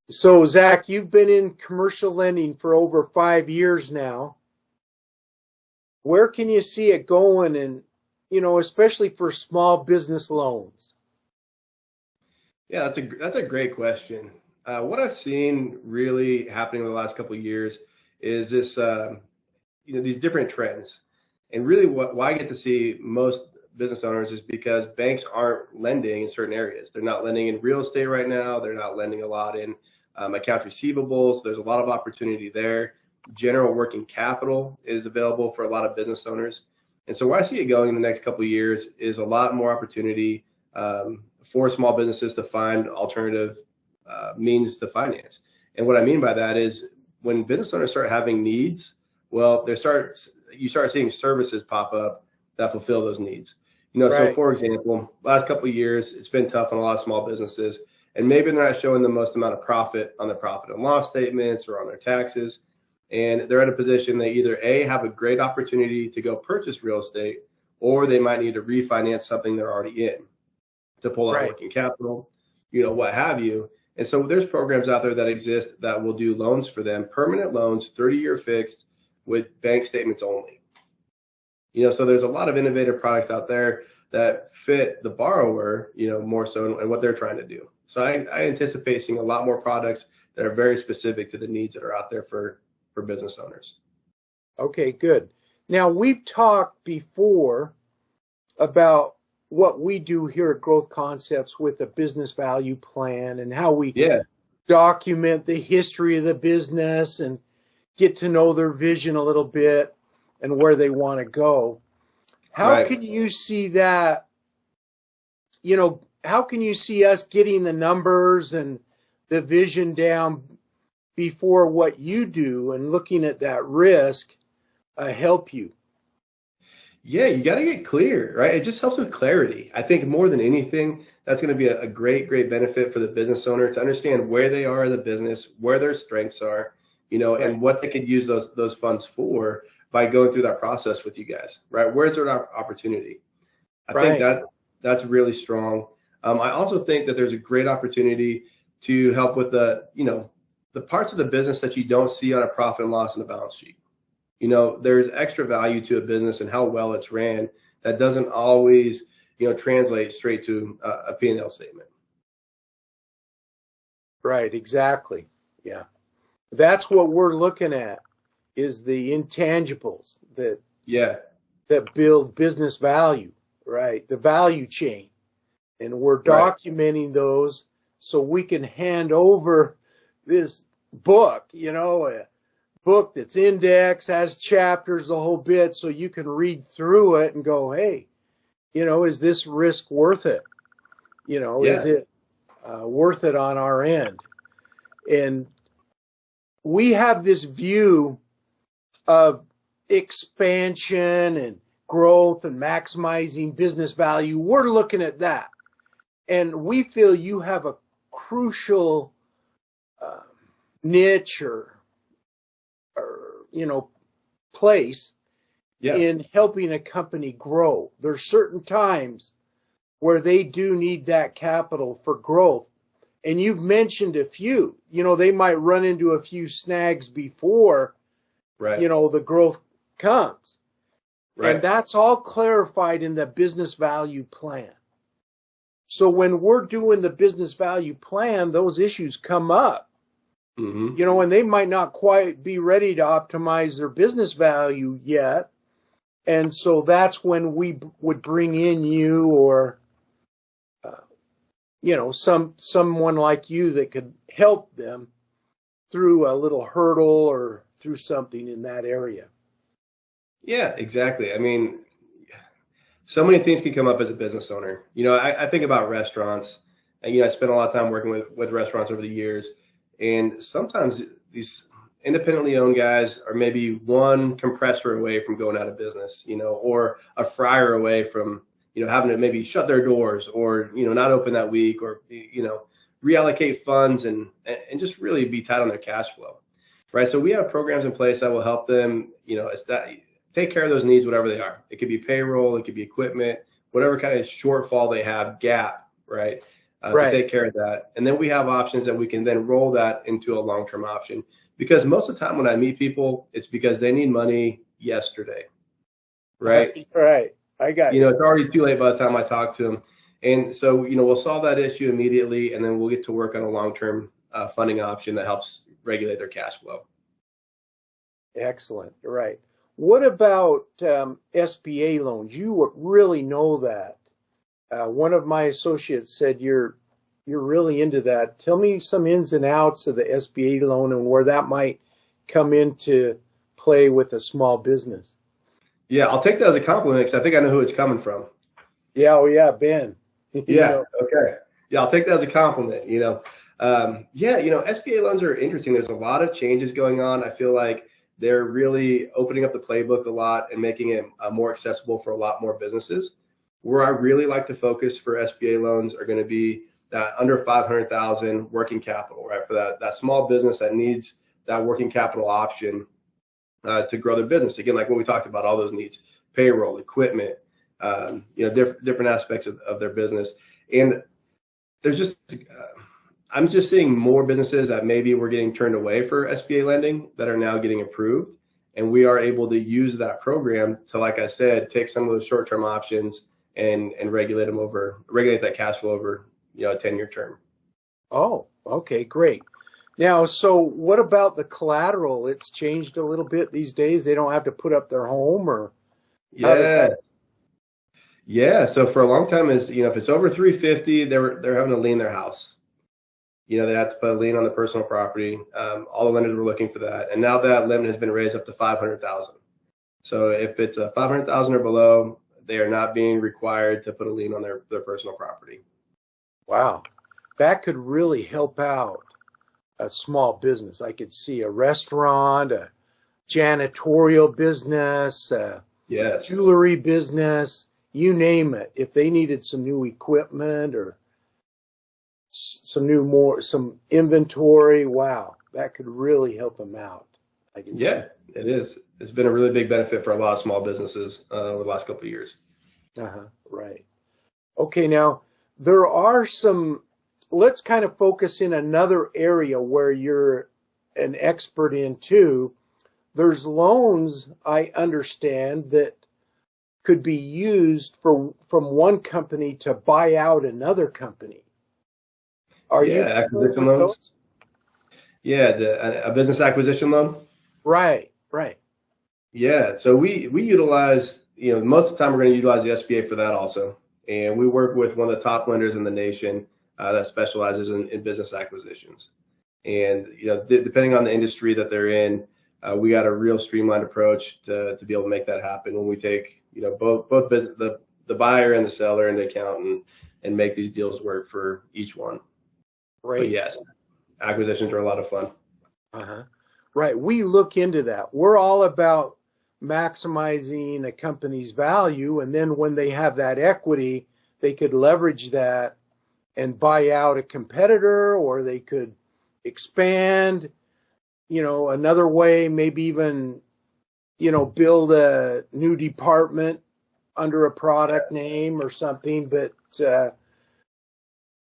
So, Zach, you've been in commercial lending for over 5 years now. Where can you see it going? And, especially for small business loans. Yeah, that's a great question. What I've seen really happening in the last couple of years is this, these different trends. And really, why I get to see most business owners is because banks aren't lending in certain areas. They're not lending in real estate right now. They're not lending a lot in accounts receivables. There's a lot of opportunity there. General working capital is available for a lot of business owners. And so where I see it going in the next couple of years is a lot more opportunity for small businesses to find alternative means to finance. And what I mean by that is when business owners start having needs, well, you start seeing services pop up that fulfill those needs. So Right. for example, last couple of years, it's been tough on a lot of small businesses, and maybe they're not showing the most amount of profit on their profit and loss statements or on their taxes. And they're at a position they either A, have a great opportunity to go purchase real estate, or they might need to refinance something they're already in to pull out Right. working capital, what have you. And so there's programs out there that exist that will do loans for them, permanent loans, 30-year fixed with bank statements only. So there's a lot of innovative products out there that fit the borrower, more so and what they're trying to do. So I anticipate seeing a lot more products that are very specific to the needs that are out there for business owners. Okay, good. Now, we've talked before about what we do here at Growth Concepts with the business value plan and how we Yeah, document the history of the business and get to know their vision a little bit and where they want to go. How right. can you see that? How can you see us getting the numbers and the vision down before what you do and looking at that risk help you? Yeah, you got to get clear, right? It just helps with clarity. I think more than anything, that's going to be a great, great benefit for the business owner to understand where they are as a business, where their strengths are, Right. and what they could use those funds for by going through that process with you guys, right? Where's their opportunity? I think Right. that's really strong. I also think that there's a great opportunity to help with the parts of the business that you don't see on a profit and loss in the balance sheet. There's extra value to a business and how well it's ran that doesn't always, translate straight to a P&L statement. Right. Exactly. Yeah. That's what we're looking at is the intangibles Yeah, that build business value, right? The value chain. And we're right. documenting those so we can hand over this book, a book that's indexed, has chapters, the whole bit, so you can read through it and go, hey, is this risk worth it? Is Yeah, it worth it on our end? And we have this view of expansion and growth and maximizing business value. We're looking at that. And we feel you have a crucial uh, niche or place yeah, in helping a company grow. There's certain times where they do need that capital for growth. And you've mentioned a few. They might run into a few snags before, right, the growth comes. And right. that's all clarified in the business value plan. So when we're doing the business value plan, those issues come up, Hmm. and they might not quite be ready to optimize their business value yet. And so that's when we would bring in you or, someone like you that could help them through a little hurdle or through something in that area. Yeah, exactly. I mean, so many things can come up as a business owner. I think about restaurants, and I spent a lot of time working with restaurants over the years, and sometimes these independently owned guys are maybe one compressor away from going out of business, or a fryer away from having to maybe shut their doors or not open that week, or reallocate funds and just really be tight on their cash flow, right? So we have programs in place that will help them, take care of those needs, whatever they are. It could be payroll, it could be equipment, whatever kind of shortfall they have, gap, right? to Right. take care of that. And then we have options that we can then roll that into a long-term option. Because most of the time when I meet people, it's because they need money yesterday, right? Right. I got you. It's already too late by the time I talk to them. And so, we'll solve that issue immediately, and then we'll get to work on a long-term funding option that helps regulate their cash flow. Excellent. Right. What about SBA loans? You would really know that. One of my associates said you're really into that. Tell me some ins and outs of the SBA loan and where that might come into play with a small business. Yeah, I'll take that as a compliment because I think I know who it's coming from. Yeah. Oh, yeah, Ben. Yeah. Okay. Yeah, I'll take that as a compliment. SBA loans are interesting. There's a lot of changes going on. I feel like they're really opening up the playbook a lot and making it more accessible for a lot more businesses. Where I really like to focus for SBA loans are going to be that under 500,000 working capital, right? For that small business that needs that working capital option to grow their business. Again, like what we talked about, all those needs, payroll, equipment, different aspects of their business. And there's just, I'm just seeing more businesses that maybe were getting turned away for SBA lending that are now getting approved. And we are able to use that program to, like I said, take some of those short-term options and regulate that cash flow over, a 10-year term. Oh, okay, great. Now, so what about the collateral? It's changed a little bit these days. They don't have to put up their home, or how does Yeah. that? Yeah. So for a long time if it's over 350, they're having to lien their house. They have to put a lien on the personal property. All the lenders were looking for that. And now that limit has been raised up to 500,000. So if it's a 500,000 or below, they are not being required to put a lien on their personal property. Wow, that could really help out a small business. I could see a restaurant, a janitorial business, a Yes. jewelry business, you name it. If they needed some new equipment or some inventory, wow, that could really help them out. I can see that. It is. It's been a really big benefit for a lot of small businesses over the last couple of years. Right. Okay, now there are let's kind of focus in another area where you're an expert in too. There's loans, I understand, that could be used from one company to buy out another company. Are you acquisition with loans? those? Yeah, a business acquisition loan. Right. Yeah, so we utilize, most of the time we're going to utilize the SBA for that also. And we work with one of the top lenders in the nation that specializes in business acquisitions. And, depending on the industry that they're in, we got a real streamlined approach to be able to make that happen when we take, both business, the buyer and the seller into account and make these deals work for each one. Right. But yes, acquisitions are a lot of fun. Right. We look into that. We're all about maximizing a company's value. And then when they have that equity, they could leverage that and buy out a competitor, or they could expand, another way, maybe even, build a new department under a product name or something. But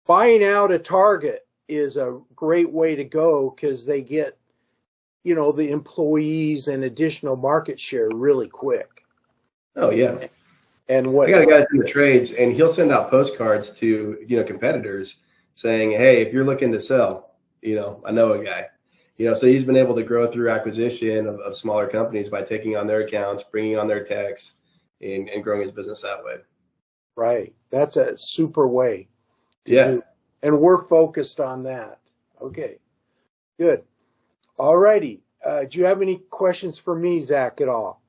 buying out a target is a great way to go because they get, the employees and additional market share really quick. Oh, yeah. And what I got a guy in the trades, and he'll send out postcards to, competitors saying, hey, if you're looking to sell, I know a guy. So he's been able to grow through acquisition of smaller companies by taking on their accounts, bringing on their techs, and growing his business that way. Right. That's a super way to Yeah. do. And we're focused on that. Okay, good. All righty. Do you have any questions for me, Zach, at all?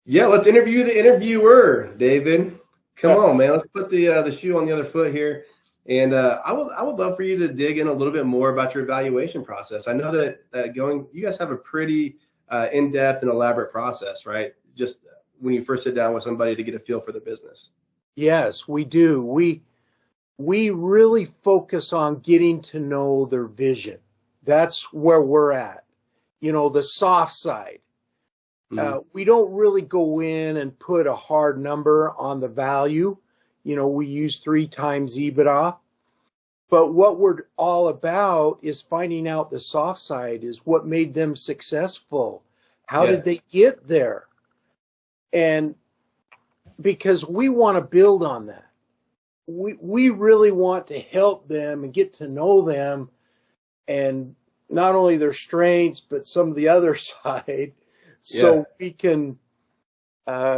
Yeah, let's interview the interviewer, David. Come on, man. Let's put the shoe on the other foot here. And I would love for you to dig in a little bit more about your evaluation process. I know that you guys have a pretty in-depth and elaborate process, right? Just when you first sit down with somebody to get a feel for the business. Yes, we do. We really focus on getting to know their vision. That's where we're at. The soft side. We don't really go in and put a hard number on the value. We use 3 times EBITDA. But what we're all about is finding out the soft side, is what made them successful. How Yeah. did they get there? And because we want to build on that. We really want to help them and get to know them, and not only their strengths, but some of the other side, Yeah. so we can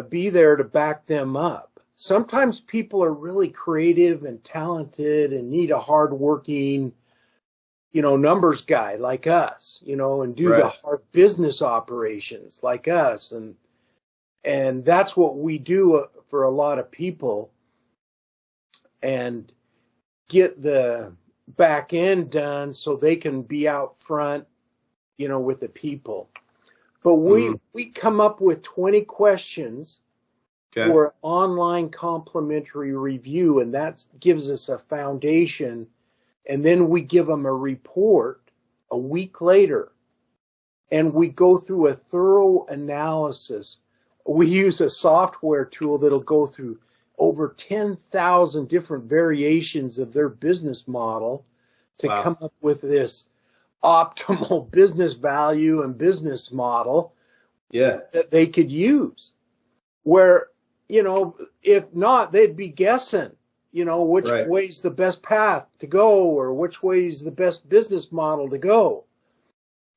be there to back them up. Sometimes people are really creative and talented and need a hardworking, numbers guy like us, and do the Right. hard business operations like us. And that's what we do for a lot of people, and get the back end done so they can be out front, with the people. But Mm. we come up with 20 questions Okay. for an online complimentary review, and that gives us a foundation. And then we give them a report a week later, and we go through a thorough analysis. We use a software tool that'll go through over 10,000 different variations of their business model to Wow. come up with this optimal business value and business model Yeah. that they could use. Where, if not, they'd be guessing, which Right. way's the best path to go, or which way's the best business model to go.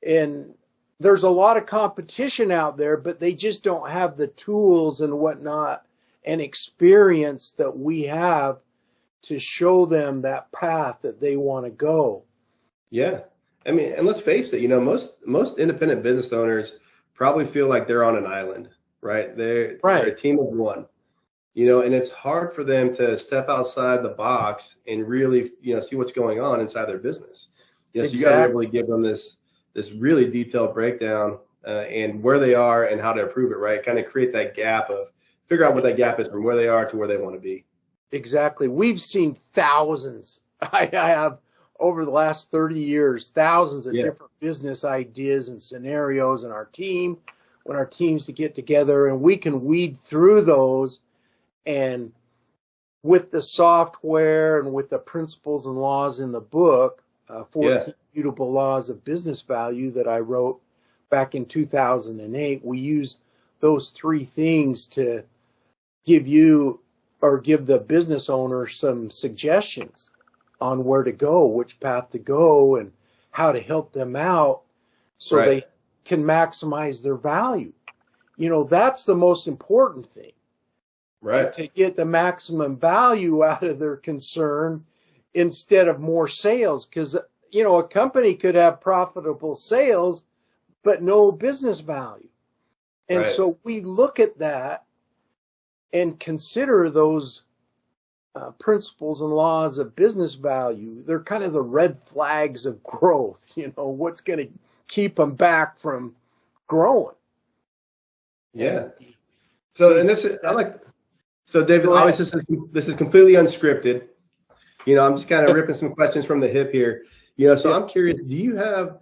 And there's a lot of competition out there, but they just don't have the tools and whatnot and experience that we have to show them that path that they want to go. Yeah. I mean, and let's face it, most independent business owners probably feel like they're on an island, right? They're a Right. team of one, and it's hard for them to step outside the box and really, see what's going on inside their business. So you got to be able to Exactly. give them this really detailed breakdown, and where they are and how to improve it, right? Kind of create that gap of figure out what that gap is from where they are to where they want to be. Exactly. We've seen thousands. I have, over the last 30 years, thousands of Yeah. different business ideas and scenarios in our team, when our teams to get together, and we can weed through those. And with the software and with the principles and laws in the book, Yeah. 14 Immutable Laws of Business Value, that I wrote back in 2008, we used those three things to give you, or give the business owner, some suggestions on where to go, which path to go, and how to help them out so Right. they can maximize their value. That's the most important thing, Right. to get the maximum value out of their concern instead of more sales. Because, a company could have profitable sales, but no business value. And Right. so we look at that and consider those principles and laws of business value. They're kind of the red flags of growth, what's going to keep them back from growing. Yeah. And So, we and do this is, I that. like, so David, Go ahead. obviously this is completely unscripted. I'm just kind of ripping some questions from the hip here. So Yeah. I'm curious, do you have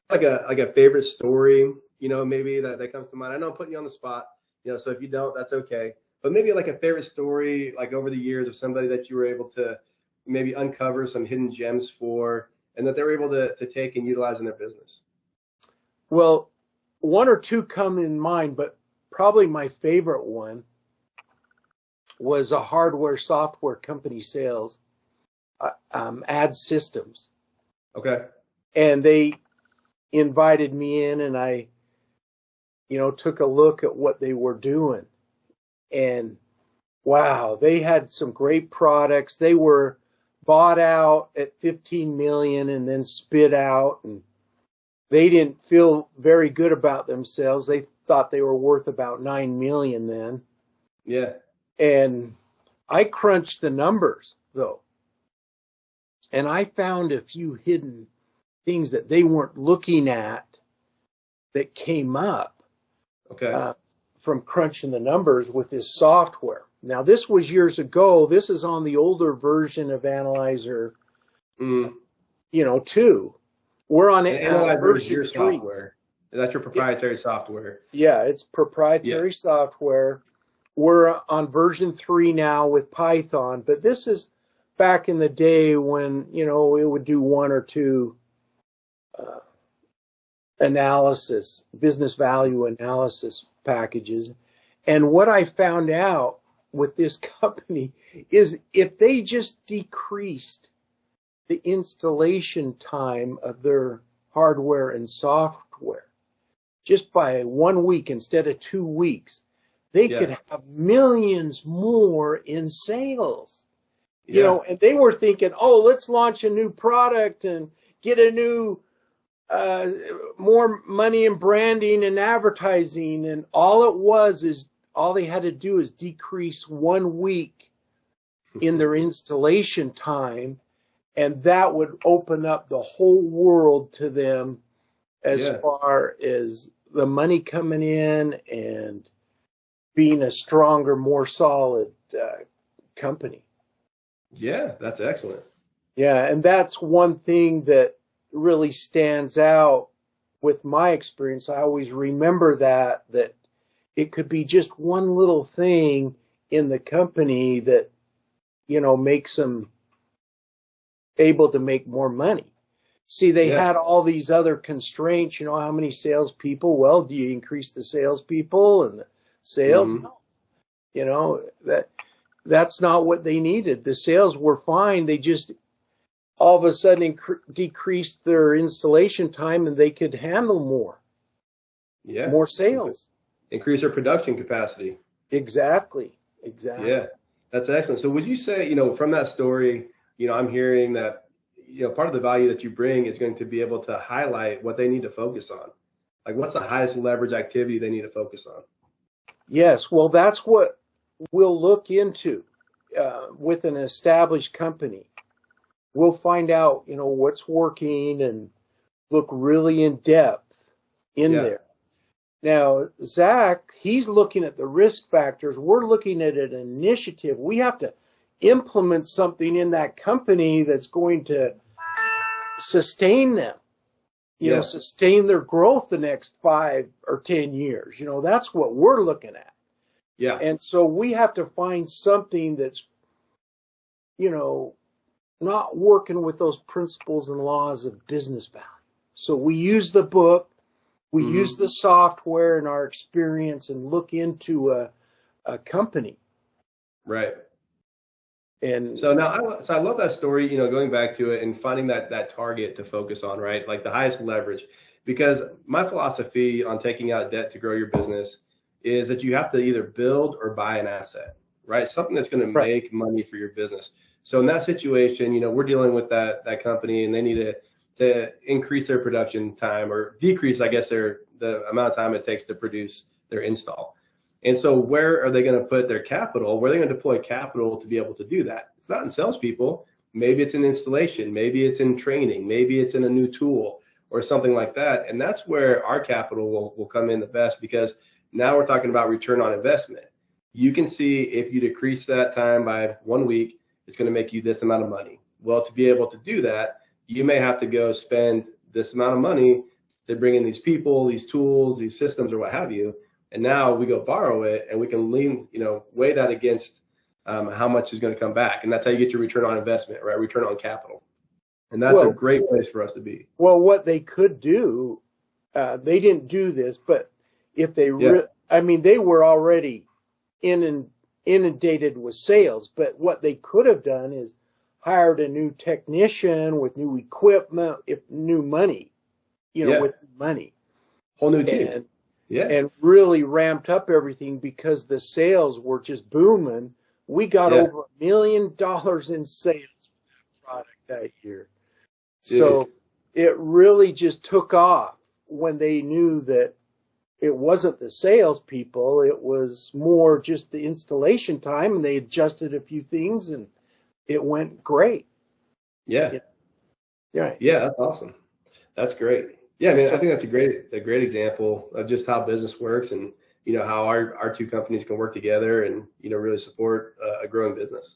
like a favorite story, maybe that comes to mind? I know I'm putting you on the spot, so if you don't, that's okay. But maybe like a favorite story, like over the years, of somebody that you were able to maybe uncover some hidden gems for, and that they were able to take and utilize in their business. Well, one or two come in mind, but probably my favorite one was a hardware software company sales, ad systems. Okay. And they invited me in, and I, took a look at what they were doing. And wow, they had some great products. They were bought out at 15 million and then spit out, and they didn't feel very good about themselves. They thought they were worth about 9 million then. Yeah. And I crunched the numbers though, and I found a few hidden things that they weren't looking at that came up Okay. from crunching the numbers with this software. Now, this was years ago. This is on the older version of Analyzer, Mm. 2. We're on And Analyzer is version your 3. software. That's your proprietary software. Yeah, it's Yeah. proprietary software. We're on version 3 now with Python, but this is back in the day when, you know, it would do one or two analysis, business value analysis packages. And what I found out with this company is if they just decreased the installation time of their hardware and software just by 1 week instead of 2 weeks, they could have millions more in sales. You know, and they were thinking, oh, let's launch a new product and get a new more money in branding and advertising, and all they had to do is decrease 1 week in their installation time, and that would open up the whole world to them as far as the money coming in and being a stronger, more solid company. Yeah, that's excellent. Yeah, and that's one thing that really stands out with my experience. I always remember that it could be just one little thing in the company that, you know, makes them able to make more money. See, they had all these other constraints, you know, how many salespeople? Well, do you increase the salespeople and the sales? No. You know, that's not what they needed. The sales were fine. They just all of a sudden decreased their installation time and they could handle more. Yeah. More sales. Increase their production capacity. Exactly. Exactly. Yeah. That's excellent. So would you say, you know, from that story, you know, I'm hearing that, you know, part of the value that you bring is going to be able to highlight what they need to focus on. Like, what's the highest leverage activity they need to focus on? Yes. Well, that's what we'll look into with an established company. We'll find out, you know, what's working and look really in depth in there. Now, Zach, he's looking at the risk factors. We're looking at an initiative. We have to implement something in that company that's going to sustain them, you know, sustain their growth the next 5 or 10 years. You know, that's what we're looking at. Yeah. And so we have to find something that's, you know, not working with those principles and laws of business value. So we use the book, we use the software and our experience and look into a company. Right. And so now, I love that story, you know, going back to it and finding that target to focus on, right? Like the highest leverage, because my philosophy on taking out debt to grow your business is that you have to either build or buy an asset, right? Something that's going to make money for your business. So in that situation, you know, we're dealing with that company and they need to increase their production time or decrease, I guess, the amount of time it takes to produce their install. And so where are they going to put their capital? Where are they going to deploy capital to be able to do that? It's not in salespeople. Maybe it's in installation. Maybe it's in training. Maybe it's in a new tool or something like that. And that's where our capital will come in the best, because now we're talking about return on investment. You can see if you decrease that time by 1 week, it's going to make you this amount of money. Well, to be able to do that, you may have to go spend this amount of money to bring in these people, these tools, these systems, or what have you. And now we go borrow it and we can weigh that against how much is going to come back. And that's how you get your return on investment, right? Return on capital. And that's a great place for us to be. Well, what they could do, they didn't do this, but if they, I mean, they were already inundated with sales, but what they could have done is hired a new technician with new equipment, new money, with money. Whole new team. And really ramped up everything because the sales were just booming. We got over $1 million in sales with that product that year. So it really just took off when they knew that it wasn't the salespeople, it was more just the installation time, and they adjusted a few things and it went great. Yeah. Yeah, that's awesome. That's great. Yeah, I mean, I think that's a great example of just how business works and, how our two companies can work together and, really support a growing business.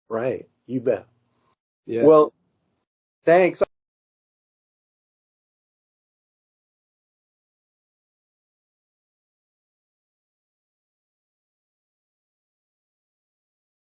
Right. You bet. Yeah. Well, thanks.